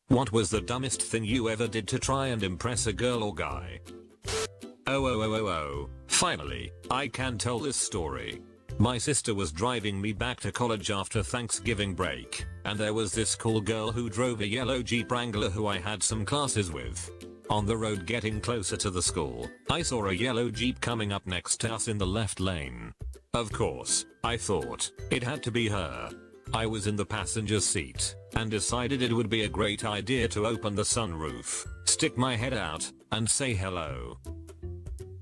What was the dumbest thing you ever did to try and impress a girl or guy? Oh. Finally, I can tell this story. My sister was driving me back to college after Thanksgiving break, and there was this cool girl who drove a yellow Jeep Wrangler who I had some classes with. On the road getting closer to the school, I saw a yellow Jeep coming up next to us in the left lane. Of course, I thought it had to be her. I was in the passenger seat and decided it would be a great idea to open the sunroof, stick my head out, and say hello.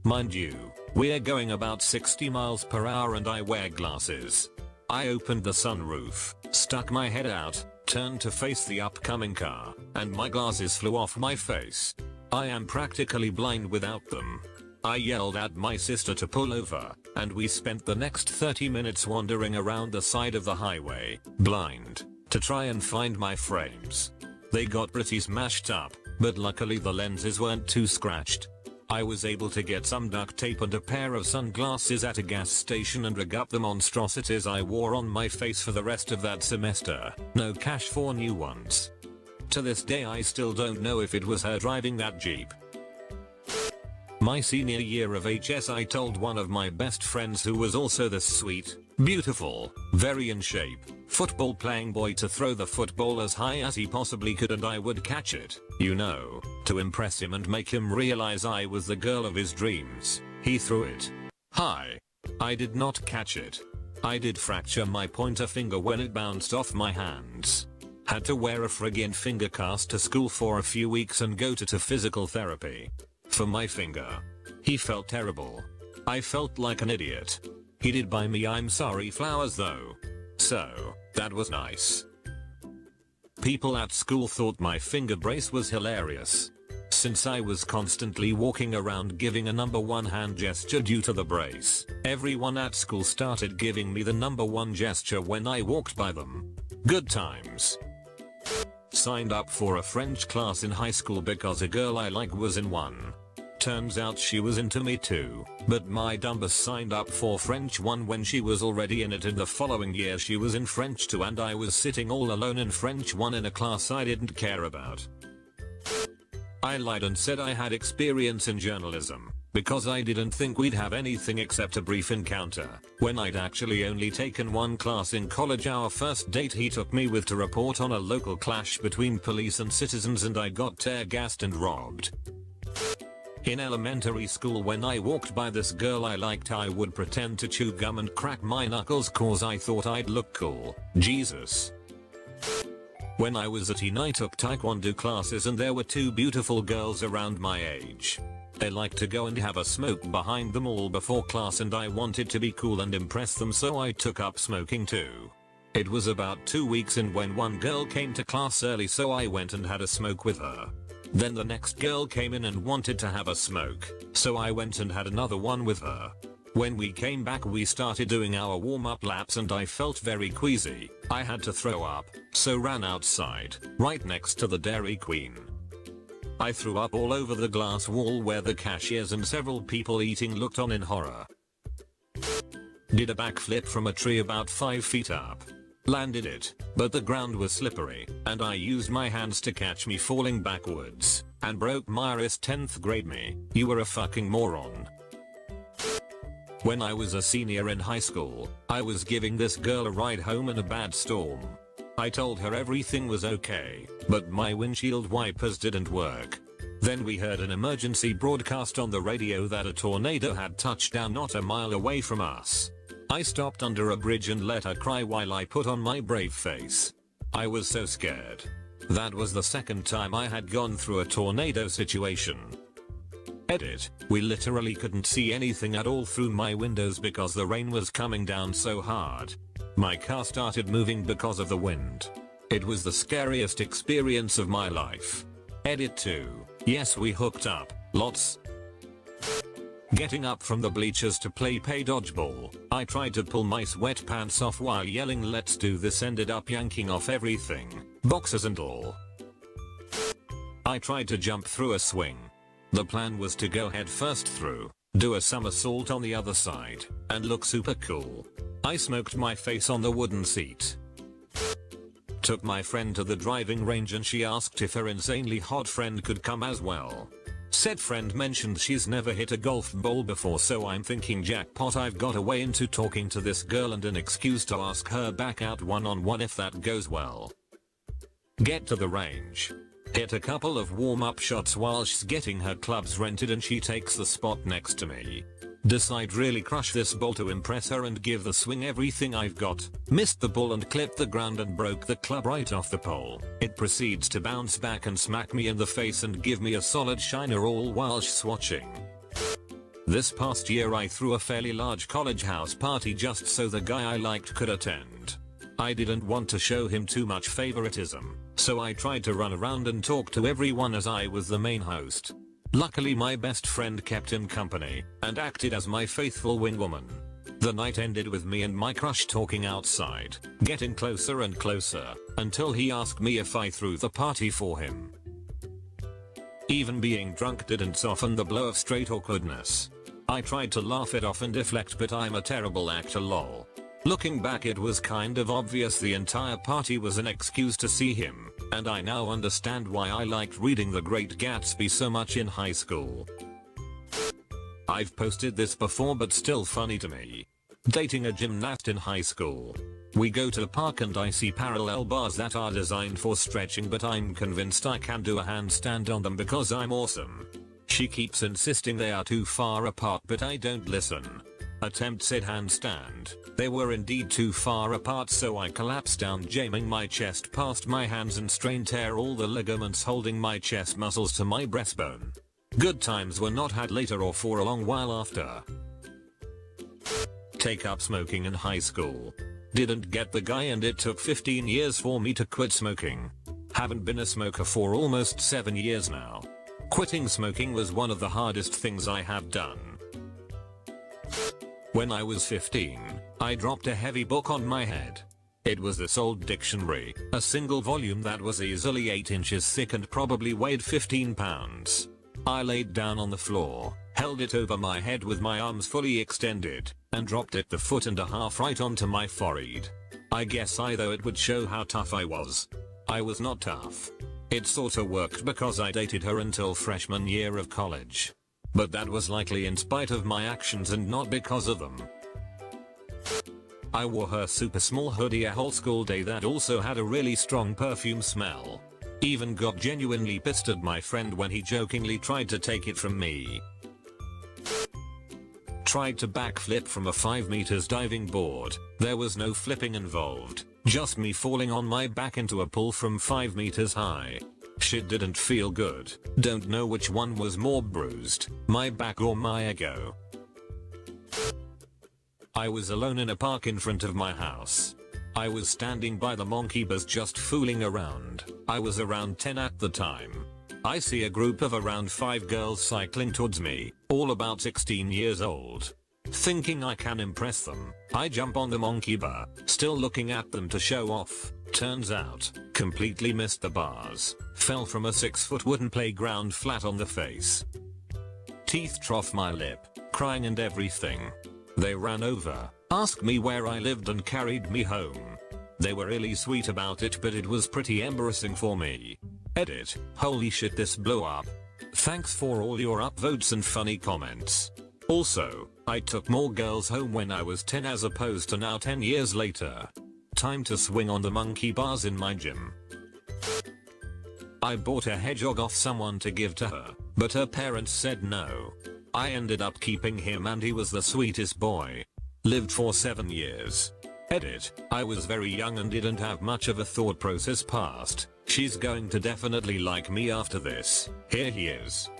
Mind you, we're going about 60 miles per hour and I wear glasses. I opened the sunroof, stuck my head out, turned to face the upcoming car, and my glasses flew off my face. I am practically blind without them. I yelled at my sister to pull over, and we spent the next 30 minutes wandering around the side of the highway, blind, to try and find my frames. They got pretty smashed up, but luckily the lenses weren't too scratched. I was able to get some duct tape and a pair of sunglasses at a gas station and rig up the monstrosities I wore on my face for the rest of that semester. No cash for new ones. To this day I still don't know if it was her driving that Jeep. My senior year of HS, I told one of my best friends who was also this sweet, beautiful, very in shape, football playing boy to throw the football as high as he possibly could and I would catch it, you know, to impress him and make him realize I was the girl of his dreams. He threw it high. I did not catch it. I did fracture my pointer finger when it bounced off my hands. Had to wear a friggin' finger cast to school for a few weeks and go to physical therapy. For my finger. He felt terrible. I felt like an idiot. He did buy me I'm sorry flowers though. So, that was nice. People at school thought my finger brace was hilarious. Since I was constantly walking around giving a number one hand gesture due to the brace, everyone at school started giving me the number one gesture when I walked by them. Good times. Signed up for a French class in high school because a girl I like was in one. Turns out she was into me too, but my dumbass signed up for French 1 when she was already in it, and the following year she was in French 2 and I was sitting all alone in French 1 in a class I didn't care about. I lied and said I had experience in journalism, because I didn't think we'd have anything except a brief encounter, when I'd actually only taken one class in college. Our first date he took me with to report on a local clash between police and citizens and I got tear gassed and robbed. In elementary school when I walked by this girl I liked I would pretend to chew gum and crack my knuckles cause I thought I'd look cool. Jesus. When I was a teen I took taekwondo classes and there were two beautiful girls around my age. They liked to go and have a smoke behind them all before class and I wanted to be cool and impress them, so I took up smoking too. It was about 2 weeks in when one girl came to class early, so I went and had a smoke with her. Then the next girl came in and wanted to have a smoke, so I went and had another one with her. When we came back we started doing our warm-up laps and I felt very queasy. I had to throw up, so ran outside, right next to the Dairy Queen. I threw up all over the glass wall where the cashiers and several people eating looked on in horror. Did a backflip from a tree about 5 feet up. Landed it, but the ground was slippery, and I used my hands to catch me falling backwards, and broke my wrist. 10th grade me, you were a fucking moron. When I was a senior in high school, I was giving this girl a ride home in a bad storm. I told her everything was okay, but my windshield wipers didn't work. Then we heard an emergency broadcast on the radio that a tornado had touched down not a mile away from us. I stopped under a bridge and let her cry while I put on my brave face. I was so scared. That was the second time I had gone through a tornado situation. Edit, we literally couldn't see anything at all through my windows because the rain was coming down so hard. My car started moving because of the wind. It was the scariest experience of my life. Edit 2. Yes, we hooked up, lots. Getting up from the bleachers to play dodgeball, I tried to pull my sweatpants off while yelling let's do this, ended up yanking off everything, boxers and all. I tried to jump through a swing. The plan was to go head first through, do a somersault on the other side, and look super cool. I smoked my face on the wooden seat. Took my friend to the driving range and she asked if her insanely hot friend could come as well. Said friend mentioned she's never hit a golf ball before, so I'm thinking jackpot, I've got a way into talking to this girl and an excuse to ask her back out one-on-one if that goes well. Get to the range. Hit a couple of warm-up shots while she's getting her clubs rented and she takes the spot next to me. Decide really crush this ball to impress her and give the swing everything I've got. Missed the ball and clipped the ground and broke the club right off the pole. It proceeds to bounce back and smack me in the face and give me a solid shiner all while she's watching. This past year I threw a fairly large college house party just so the guy I liked could attend. I didn't want to show him too much favoritism, so I tried to run around and talk to everyone as I was the main host. Luckily my best friend kept him company and acted as my faithful wingwoman. The night ended with me and my crush talking outside, getting closer and closer, until he asked me if I threw the party for him. Even being drunk didn't soften the blow of straight awkwardness. I tried to laugh it off and deflect, but I'm a terrible actor lol. Looking back, it was kind of obvious the entire party was an excuse to see him, and I now understand why I liked reading The Great Gatsby so much in high school. I've posted this before but still funny to me. Dating a gymnast in high school. We go to the park and I see parallel bars that are designed for stretching, but I'm convinced I can do a handstand on them because I'm awesome. She keeps insisting they are too far apart, but I don't listen. Attempt said handstand. They were indeed too far apart, so I collapsed down, jamming my chest past my hands and strained tear all the ligaments holding my chest muscles to my breastbone. Good times were not had later or for a long while after. Take up smoking in high school. Didn't get the guy and it took 15 years for me to quit smoking. Haven't been a smoker for almost 7 years now. Quitting smoking was one of the hardest things I have done. When I was 15, I dropped a heavy book on my head. It was this old dictionary, a single volume that was easily 8 inches thick and probably weighed 15 pounds. I laid down on the floor, held it over my head with my arms fully extended, and dropped it the foot and a half right onto my forehead. I guess I thought it would show how tough I was. I was not tough. It sorta worked because I dated her until freshman year of college. But that was likely in spite of my actions and not because of them. I wore her super small hoodie a whole school day that also had a really strong perfume smell. Even got genuinely pissed at my friend when he jokingly tried to take it from me. Tried to backflip from a 5 meters diving board. There was no flipping involved, just me falling on my back into a pool from 5 meters high. Shit didn't feel good. Don't know which one was more bruised, my back or my ego. I was alone in a park in front of my house. I was standing by the monkey bars just fooling around. I was around 10 at the time. I see a group of around 5 girls cycling towards me, all about 16 years old. Thinking I can impress them, I jump on the monkey bar, still looking at them to show off. Turns out, completely missed the bars, fell from a 6-foot wooden playground flat on the face. Teeth trough my lip, crying and everything. They ran over, asked me where I lived and carried me home. They were really sweet about it, but it was pretty embarrassing for me. Edit, holy shit, this blew up. Thanks for all your upvotes and funny comments. Also, I took more girls home when I was 10 as opposed to now 10 years later. Time to swing on the monkey bars in my gym. I bought a hedgehog off someone to give to her, but her parents said no. I ended up keeping him and he was the sweetest boy. Lived for 7 years. Edit, I was very young and didn't have much of a thought process past. She's going to definitely like me after this. Here he is.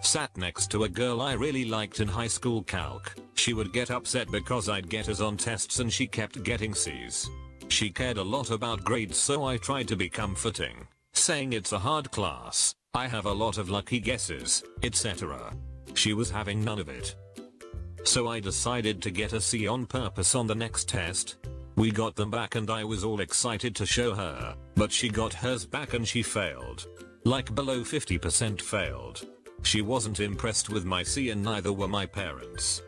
Sat next to a girl I really liked in high school calc. She would get upset because I'd get A's on tests and she kept getting C's. She cared a lot about grades, so I tried to be comforting, saying it's a hard class, I have a lot of lucky guesses, etc. She was having none of it. So I decided to get a C on purpose on the next test. We got them back and I was all excited to show her, but she got hers back and she failed. Like below 50% failed. She wasn't impressed with my C and neither were my parents.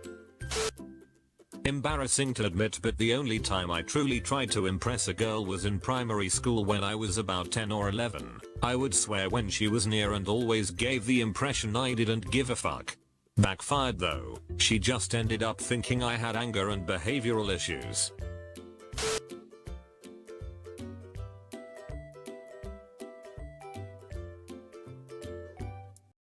Embarrassing to admit, but the only time I truly tried to impress a girl was in primary school when I was about 10 or 11. I would swear when she was near and always gave the impression I didn't give a fuck. Backfired though, she just ended up thinking I had anger and behavioral issues.